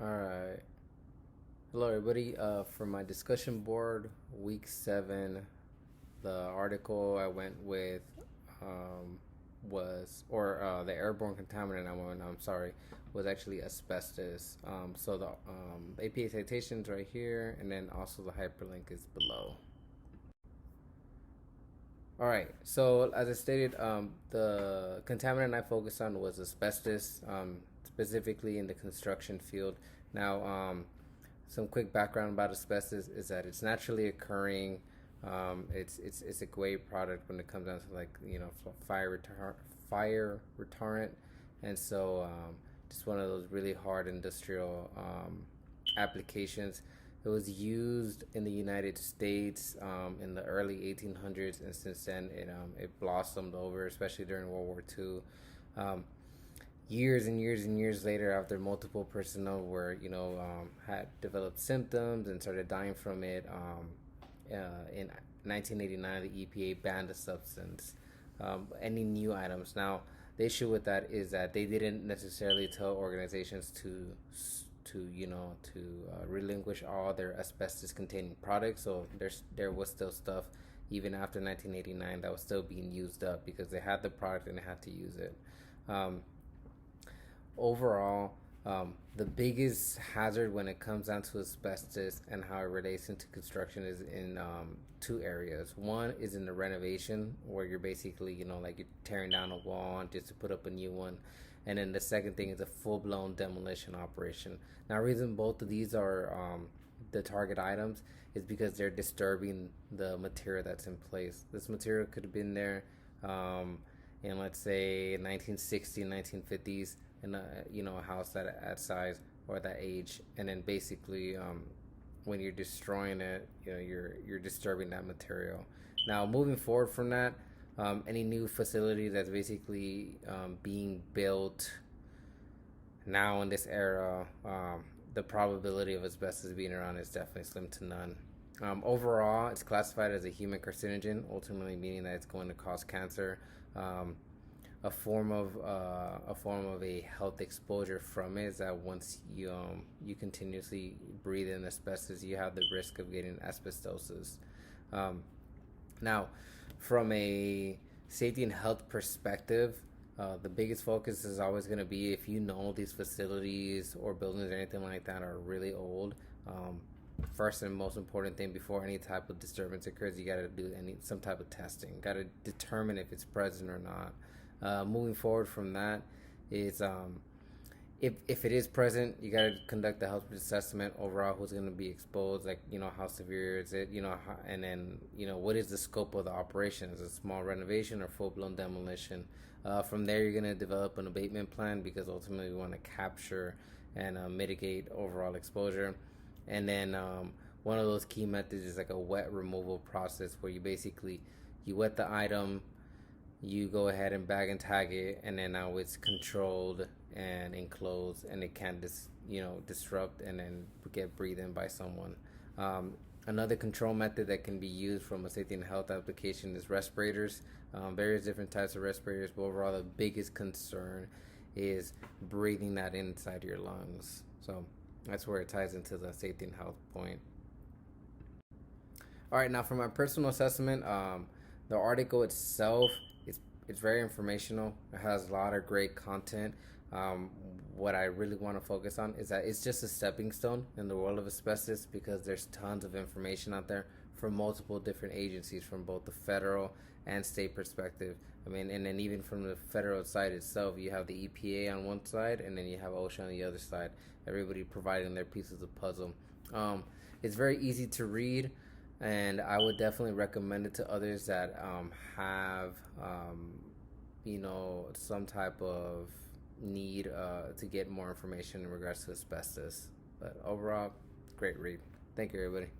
All right. Hello, everybody. For my discussion board, week 7, the article I went with um, the airborne contaminant I went, I'm sorry, was actually asbestos. So the APA citations right here, and then also the hyperlink is below. All right. So as I stated, the contaminant I focused on was asbestos, specifically in the construction field. Now, some quick background about asbestos is that it's naturally occurring. It's a great product when it comes down to fire retardant, and so just one of those really hard industrial applications. It was used in the United States in the early 1800s, and since then it blossomed over, especially during World War II. Um, Years and years and years later, after multiple personnel were had developed symptoms and started dying from it, in 1989 the EPA banned the substance. Any new items now. The issue with that is that they didn't necessarily tell organizations to relinquish all their asbestos containing products. So there was still stuff even after 1989 that was still being used up because they had the product and they had to use it. Um, Overall, the biggest hazard when it comes down to asbestos and how it relates into construction is in two areas. One is in the renovation, where you're basically, like you're tearing down a wall just to put up a new one. And then the second thing is a full blown demolition operation. Now, the reason both of these are the target items is because they're disturbing the material that's in place. This material could have been there um, in, let's say, 1960s, 1950s in a house that size or that age, and then basically when you're destroying it, you're disturbing that material. Now, moving forward from that, any new facility that's basically being built now in this era, the probability of asbestos being around is definitely slim to none. Overall, it's classified as a human carcinogen, ultimately meaning that it's going to cause cancer. Um, a form of a health exposure from it is that once you continuously breathe in asbestos, you have the risk of getting asbestosis. Um, Now, from a safety and health perspective, the biggest focus is always going to be if you know these facilities or buildings or anything like that are really old. First and most important thing before any type of disturbance occurs, you got to do some type of testing. Got to determine if it's present or not. Moving forward from that is if it is present, you got to conduct the health assessment overall. Who's going to be exposed? Like, how severe is it? And then what is the scope of the operation? Is it a small renovation or full blown demolition? From there, you're going to develop an abatement plan because ultimately we want to capture and mitigate overall exposure. And then one of those key methods is like a wet removal process where you wet the item, you go ahead and bag and tag it, and then now it's controlled and enclosed, and it can't disrupt and then get breathed in by someone. Um, Another control method that can be used from a safety and health application is respirators. Various different types of respirators, but overall the biggest concern is breathing that inside your lungs. So that's where it ties into the safety and health point. All right, now for my personal assessment, the article itself it's very informational. It has a lot of great content. Um, what I really want to focus on is that it's just a stepping stone in the world of asbestos because there's tons of information out there from multiple different agencies from both the federal and state perspective. I mean, and then even from the federal side itself, you have the EPA on one side, and then you have OSHA on the other side. Everybody providing their pieces of puzzle. It's very easy to read, and I would definitely recommend it to others that have some type of need to get more information in regards to asbestos. But overall, great read. Thank you, everybody.